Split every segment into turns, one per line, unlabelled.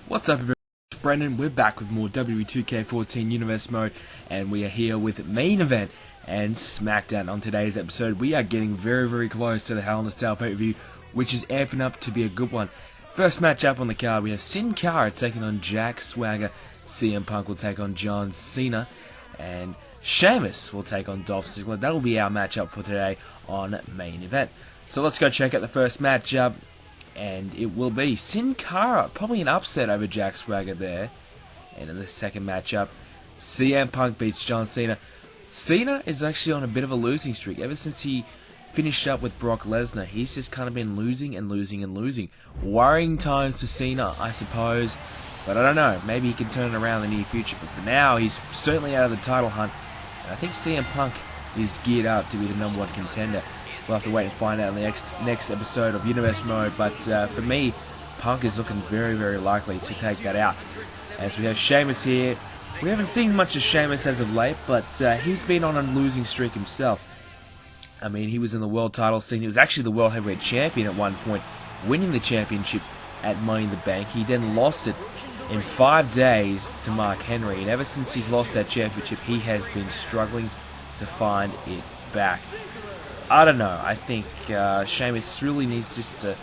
What's up everybody, it's Brendan. We're back with more WWE 2K14 Universe Mode, and we are here with Main Event and Smackdown. On today's episode, we are getting very close to the Hell in a Cell pay-per-view, which is amping up to be a good one. First match up on the card, we have Sin Cara taking on Jack Swagger, CM Punk will take on John Cena, and Sheamus will take on Dolph Ziggler. That will be our matchup for today on Main Event. So let's go check out the first matchup. And it will be Sin Cara, probably an upset over Jack Swagger there. And in the second matchup, CM Punk beats John Cena. Cena is actually on a bit of a losing streak. Ever since he finished up with Brock Lesnar, he's just kind of been losing and losing. Worrying times for Cena, I suppose. But I don't know, maybe he can turn it around in the near future. But for now, he's certainly out of the title hunt. And I think CM Punk is geared up to be the number one contender. We'll have to wait and find out in the next episode of Universe Mode, but for me, Punk is looking very likely to take that out. As we have Sheamus here, we haven't seen much of Sheamus as of late, but he's been on a losing streak himself. I mean, he was in the world title scene. He was actually the World Heavyweight Champion at one point, winning the championship at Money in the Bank. He then lost it in 5 days to Mark Henry, and ever since he's lost that championship, he has been struggling to find it back. I don't know, I think Sheamus really needs just to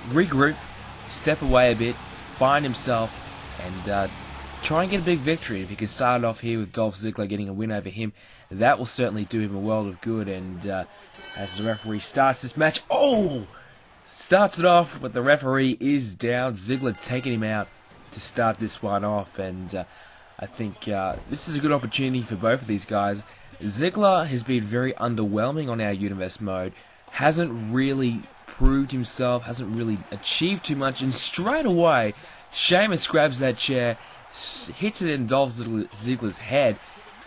regroup, step away a bit, find himself, and try and get a big victory. If he can start it off here with Dolph Ziggler getting a win over him, that will certainly do him a world of good. And as the referee starts this match, starts it off, but the referee is down. Ziggler taking him out to start this one off, and I think this is a good opportunity for both of these guys. Ziggler has been very underwhelming on our Universe Mode, hasn't really proved himself, hasn't really achieved too much, and straight away, Sheamus grabs that chair, hits it in Dolph Ziggler's head,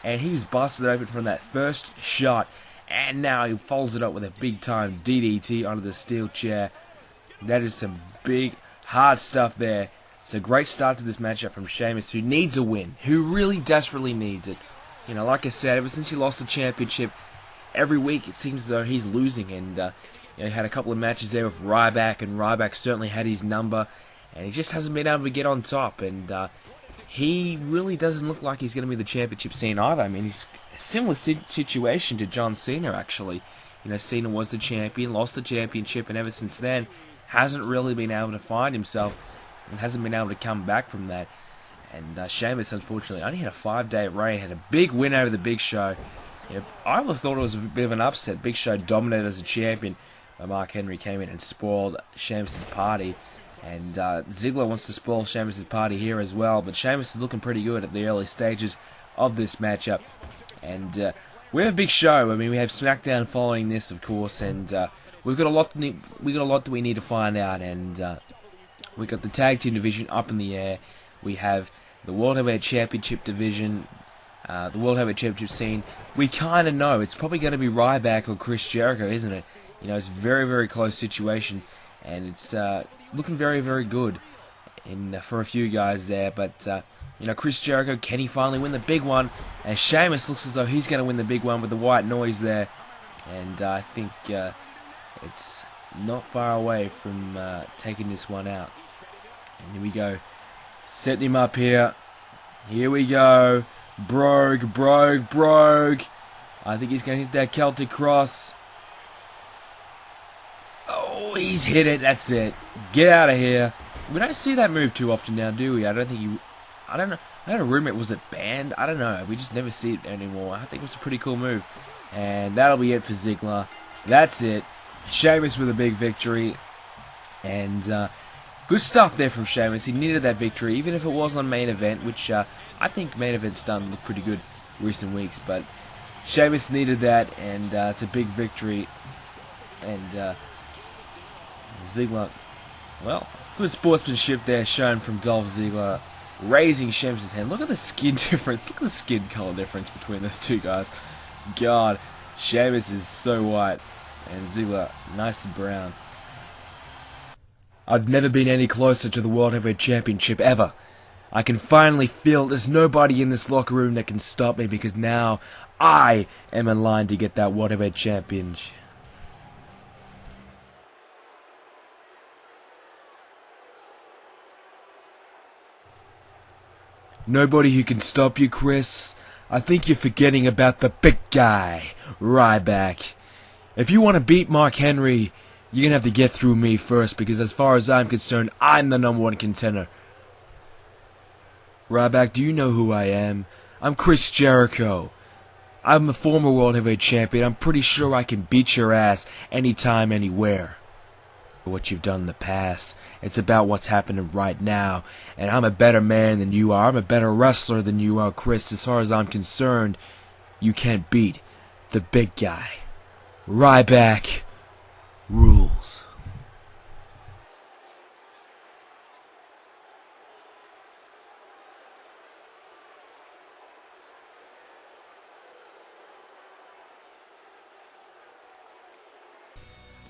and he was busted open from that first shot, and now he follows it up with a big time DDT onto the steel chair. That is some big, hard stuff there. So great start to this matchup from Sheamus, who needs a win, who really desperately needs it. You know, like I said, ever since he lost the championship, every week it seems as though he's losing. And he had a couple of matches there with Ryback, and Ryback certainly had his number, and he just hasn't been able to get on top. And he really doesn't look like he's going to be the championship scene either. I mean, he's a similar situation to John Cena, actually. You know, Cena was the champion, lost the championship, and ever since then, hasn't really been able to find himself, and hasn't been able to come back from that. And Sheamus, unfortunately, only had a 5-day reign, had a big win over the Big Show. You know, I would have thought it was a bit of an upset. Big Show dominated as a champion, but Mark Henry came in and spoiled Sheamus' party. And Ziggler wants to spoil Sheamus' party here as well, but Sheamus is looking pretty good at the early stages of this matchup. And we have a big show. I mean, we have Smackdown following this, of course, and we've got a lot that we need to find out. And we've got the tag team division up in the air. We have the World Heavyweight Championship division, the World Heavyweight Championship scene. We kind of know it's probably going to be Ryback or Chris Jericho, isn't it? You know, it's a very close situation, and it's looking very good for a few guys there. But you know, Chris Jericho, can he finally win the big one? And Sheamus looks as though he's going to win the big one with the white noise there, and I think it's not far away from taking this one out. And here we go. Setting him up here. Here we go. Brogue. I think he's going to hit that Celtic Cross. Oh, he's hit it. That's it. Get out of here. We don't see that move too often now, do we? I don't know. I had a rumor, was it banned? I don't know. We just never see it anymore. I think it was a pretty cool move. And that'll be it for Ziggler. That's it. Sheamus with a big victory. And good stuff there from Sheamus. He needed that victory, even if it was on Main Event, which I think Main Event's done look pretty good recent weeks. But Sheamus needed that, and it's a big victory. And Ziggler, well, good sportsmanship there shown from Dolph Ziggler, raising Sheamus' hand. Look at the skin difference. Look at the skin color difference between those two guys. God, Sheamus is so white, and Ziggler nice and brown. I've never been any closer to the World Heavyweight Championship ever. I can finally feel there's nobody in this locker room that can stop me, because now I am in line to get that World Heavyweight Championship. Nobody who can stop you, Chris. I think you're forgetting about the big guy, Ryback. If you want to beat Mark Henry, you're going to have to get through me first, because as far as I'm concerned, I'm the number one contender. Ryback, do you know who I am? I'm Chris Jericho. I'm a former World Heavyweight Champion. I'm pretty sure I can beat your ass anytime, anywhere. For what you've done in the past, it's about what's happening right now. And I'm a better man than you are. I'm a better wrestler than you are, Chris. As far as I'm concerned, you can't beat the big guy. Ryback rules.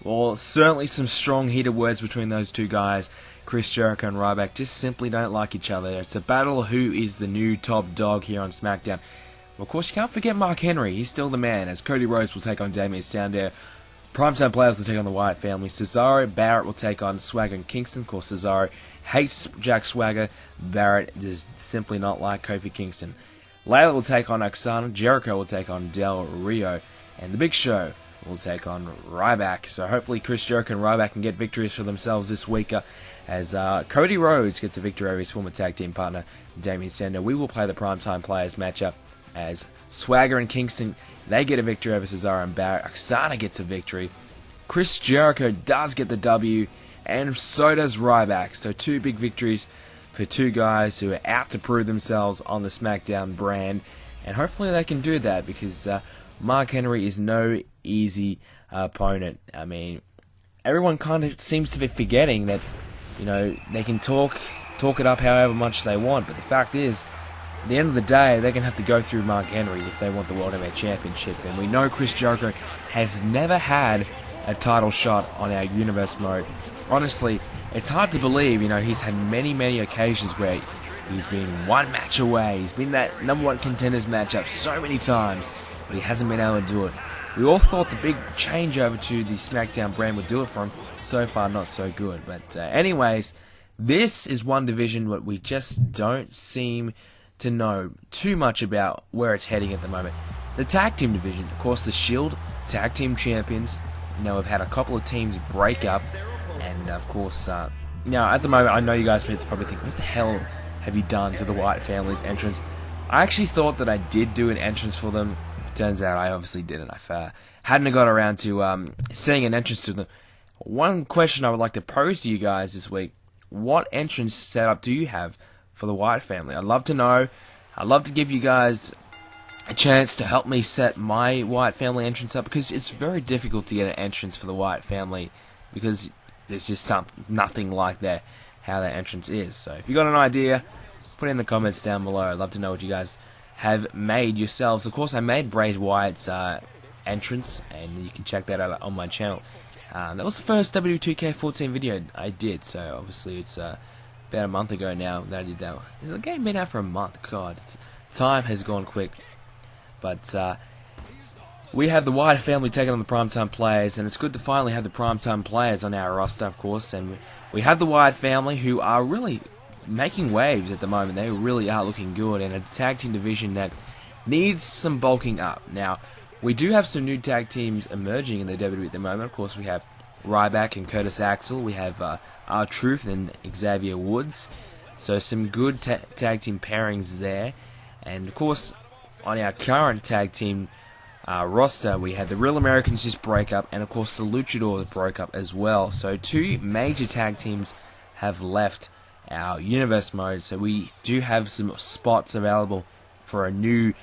Well, certainly some strong heated words between those two guys. Chris Jericho and Ryback just simply don't like each other. It's a battle of who is the new top dog here on Smackdown. Well, of course, you can't forget Mark Henry. He's still the man, as Cody Rhodes will take on Damien Sandow. Primetime Players will take on the Wyatt family. Cesaro, Barrett will take on Swagger and Kingston. Of course, Cesaro hates Jack Swagger. Barrett does simply not like Kofi Kingston. Layla will take on Oksana. Jericho will take on Del Rio. And The Big Show will take on Ryback. So hopefully Chris Jericho and Ryback can get victories for themselves this week, as Cody Rhodes gets a victory over his former tag team partner, Damien Sandow. We will play the Primetime Players matchup as Swagger and Kingston, they get a victory over Cesaro and Barrett. Oksana gets a victory. Chris Jericho does get the W, and so does Ryback. So two big victories for two guys who are out to prove themselves on the SmackDown brand. And hopefully they can do that, because Mark Henry is no easy opponent. I mean, everyone kind of seems to be forgetting that, you know, they can talk it up however much they want, but the fact is, at the end of the day, they're going to have to go through Mark Henry if they want the World Heavyweight Championship. And we know Chris Jericho has never had a title shot on our Universe mode. Honestly, it's hard to believe, you know, he's had many occasions where he's been one match away. He's been that number one contenders matchup so many times, but he hasn't been able to do it. We all thought the big changeover to the SmackDown brand would do it for him. So far, not so good. But anyways, this is one division that we just don't seem to know too much about where it's heading at the moment. The tag team division, of course, the Shield tag team champions. Now we've had a couple of teams break up, and of course, now at the moment, I know you guys probably think, what the hell have you done to the Wyatt family's entrance? I actually thought that I did do an entrance for them. Turns out I obviously didn't. I hadn't got around to setting an entrance to them. One question I would like to pose to you guys this week: what entrance setup do you have for the Wyatt family? I'd love to know. I'd love to give you guys a chance to help me set my Wyatt family entrance up, because it's very difficult to get an entrance for the Wyatt family, because there's just nothing like that, how that entrance is. So if you got an idea, put it in the comments down below. I'd love to know what you guys have made yourselves. Of course, I made Bray Wyatt's entrance, and you can check that out on my channel. That was the first W2K14 video I did, so obviously it's about a month ago now that I did that. The game been out for a month. God, time has gone quick. But we have the Wyatt family taking on the Primetime Players, and it's good to finally have the Primetime Players on our roster, of course. And we have the Wyatt family, who are really making waves at the moment. They really are looking good in a tag team division that needs some bulking up. Now, we do have some new tag teams emerging in the WWE at the moment. Of course, we have Ryback and Curtis Axel. We have R-Truth and Xavier Woods. So some good tag team pairings there. And of course, on our current tag team roster, we had the Real Americans just break up, and of course the Luchadors broke up as well. So two major tag teams have left our Universe mode. So we do have some spots available for a new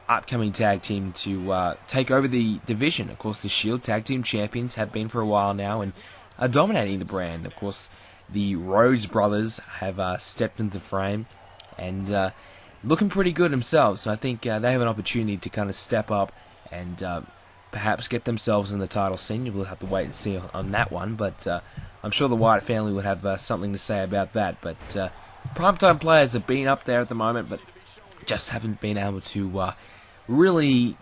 upcoming tag team to take over the division. Of course, the Shield tag team champions have been for a while now and are dominating the brand. Of course, the Rhodes brothers have stepped into the frame and looking pretty good themselves. So I think they have an opportunity to kind of step up and perhaps get themselves in the title scene. We'll have to wait and see on that one, but I'm sure the Wyatt family would have something to say about that. But Primetime Players have been up there at the moment, but just haven't been able to really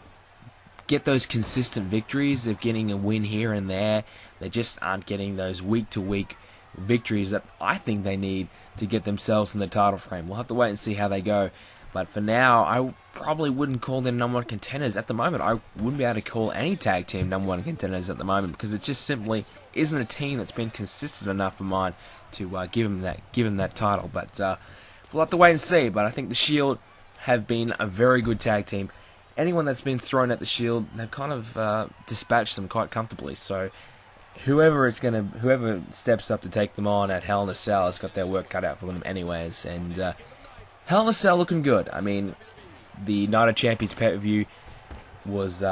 get those consistent victories of getting a win here and there. They just aren't getting those week-to-week victories that I think they need to get themselves in the title frame. We'll have to wait and see how they go. But for now, I probably wouldn't call them number one contenders at the moment. I wouldn't be able to call any tag team number one contenders at the moment because it just simply isn't a team that's been consistent enough of mine to give them that title. But we'll have to wait and see. But I think the Shield have been a very good tag team. Anyone that's been thrown at the Shield, they've kind of dispatched them quite comfortably. So whoever steps up to take them on at Hell in a Cell has got their work cut out for them anyways. And Hell in a Cell looking good. I mean, the Night of Champions pay-per-view was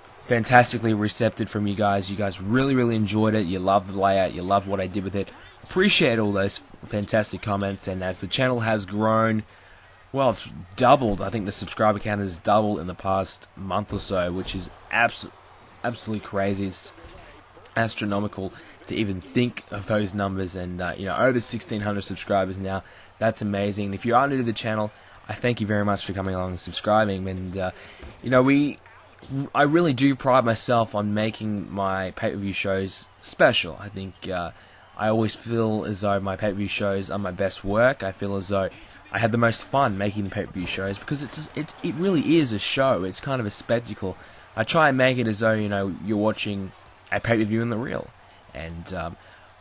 fantastically receptive from you guys. You guys really, really enjoyed it. You loved the layout. You loved what I did with it. Appreciate all those fantastic comments. And as the channel has grown, well, it's doubled. I think the subscriber count has doubled in the past month or so, which is absolutely crazy. It's astronomical to even think of those numbers. And over 1,600 subscribers now. That's amazing. If you are new to the channel, I thank you very much for coming along and subscribing. And I really do pride myself on making my pay-per-view shows special. I think I always feel as though my pay-per-view shows are my best work. I feel as though I had the most fun making the pay-per-view shows because it really is a show. It's kind of a spectacle. I try and make it as though you're watching a pay-per-view in the real, and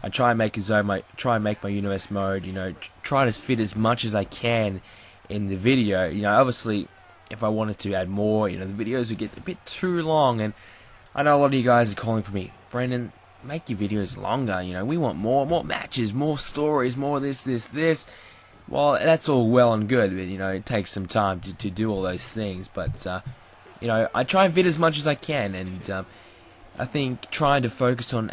I try and make my universe mode, try to fit as much as I can in the video. Obviously, if I wanted to add more, the videos would get a bit too long, and I know a lot of you guys are calling for me, Brendan, make your videos longer. We want more matches, more stories, more this. Well, that's all well and good, but it takes some time to do all those things. But I try and fit as much as I can, and I think trying to focus on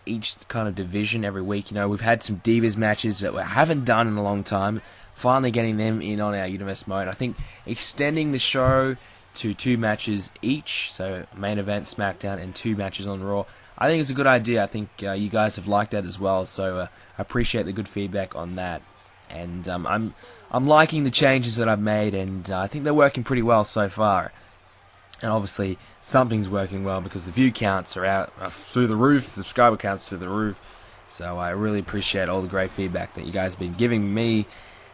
each kind of division every week. We've had some Divas matches that we haven't done in a long time. Finally getting them in on our universe mode. I think extending the show to 2 matches each, so main event, Smackdown, and 2 matches on Raw, I think it's a good idea. I think you guys have liked that as well, so I appreciate the good feedback on that. And I'm liking the changes that I've made, and I think they're working pretty well so far. And obviously, something's working well because the view counts are out through the roof, the subscriber counts through the roof. So I really appreciate all the great feedback that you guys have been giving me.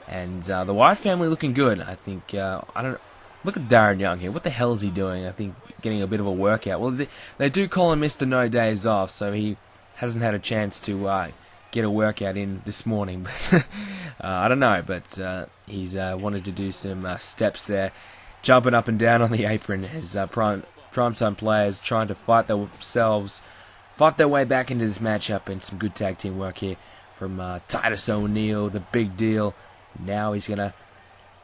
And the Wyatt family looking good. I think, look at Darren Young here. What the hell is he doing? I think getting a bit of a workout. Well, they do call him Mr. No Days Off, so he hasn't had a chance to get a workout in this morning. But I don't know, but he's wanted to do some steps there. Jumping up and down on the apron as primetime players trying to fight their way back into this matchup, and some good tag team work here from Titus O'Neil, the big deal. Now he's going to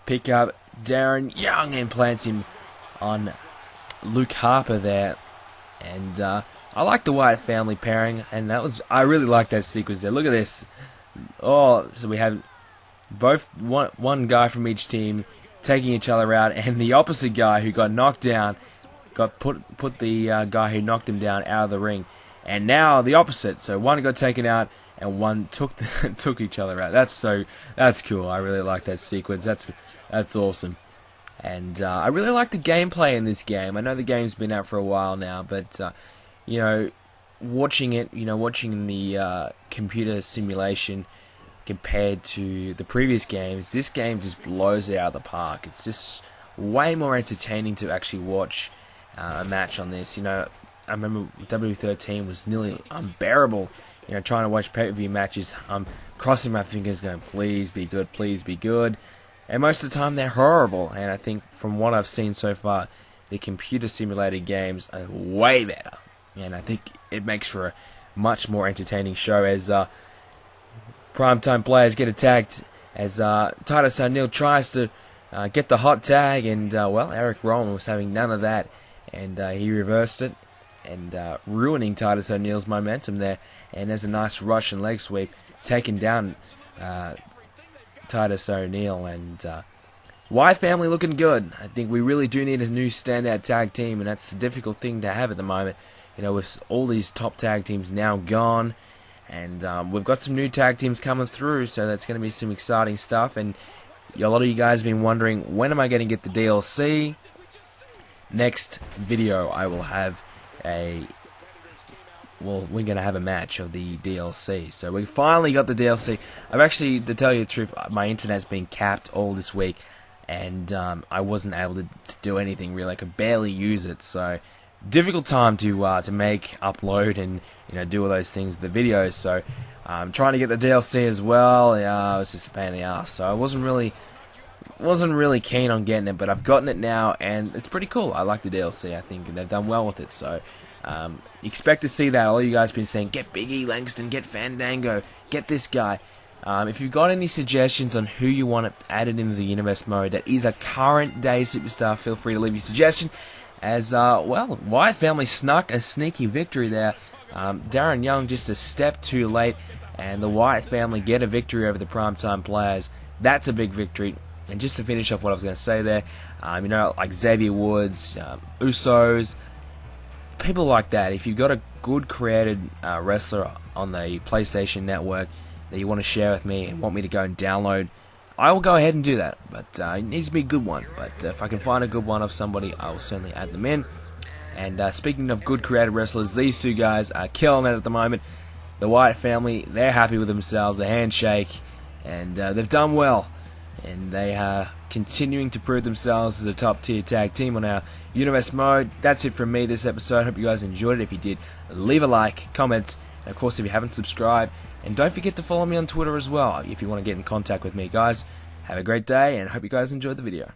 pick up Darren Young and plants him on Luke Harper there. And I like the Wyatt family pairing, and I really like that sequence there. Look at this. Oh, so we have both one guy from each team taking each other out, and the opposite guy who got knocked down put the guy who knocked him down out of the ring. And now the opposite. So one got taken out and one took each other out. That's cool. I really like that sequence. That's awesome. And I really like the gameplay in this game. I know the game's been out for a while now, but watching the computer simulation compared to the previous games, this game just blows it out of the park. It's just way more entertaining to actually watch a match on this. I remember W13 was nearly unbearable. Trying to watch pay-per-view matches, I'm crossing my fingers going, please be good, please be good. And most of the time they're horrible. And I think from what I've seen so far, the computer simulated games are way better. And I think it makes for a much more entertaining show as primetime players get attacked, as Titus O'Neil tries to get the hot tag, and Eric Rowan was having none of that, and he reversed it, and ruining Titus O'Neil's momentum there. And there's a nice Russian leg sweep, taking down Titus O'Neil. And Wyatt family looking good. I think we really do need a new standout tag team, and that's a difficult thing to have at the moment. With all these top tag teams now gone, and we've got some new tag teams coming through, so that's going to be some exciting stuff. And a lot of you guys have been wondering, when am I going to get the DLC? Next video, I will have a well, we're going to have a match of the DLC. So we finally got the DLC. I've actually, to tell you the truth, my internet's been capped all this week, and I wasn't able to do anything really. I could barely use it, so difficult time to make, upload, and do all those things with the videos. So trying to get the DLC as well, it was just a pain in the ass. So I wasn't really keen on getting it, but I've gotten it now, and it's pretty cool. I like the DLC. I think they've done well with it. So expect to see that. All you guys have been saying, get Big E Langston, get Fandango, get this guy. If you've got any suggestions on who you want added into the universe mode that is a current day superstar, feel free to leave your suggestion. As well, Wyatt family snuck a sneaky victory there. Darren Young just a step too late, and the Wyatt family get a victory over the Primetime Players. That's a big victory. And just to finish off what I was going to say there, like Xavier Woods, Usos, people like that. If you've got a good created wrestler on the PlayStation Network that you want to share with me and want me to go and download, I will go ahead and do that. But it needs to be a good one. But if I can find a good one of somebody, I will certainly add them in. And speaking of good created wrestlers, these two guys are killing it at the moment. The Wyatt family, they're happy with themselves, the handshake, and they've done well. And they are continuing to prove themselves as a top tier tag team on our universe mode. That's it from me this episode. Hope you guys enjoyed it. If you did, leave a like, comment, and of course if you haven't subscribed, and don't forget to follow me on Twitter as well if you want to get in contact with me, guys. Have a great day, and hope you guys enjoyed the video.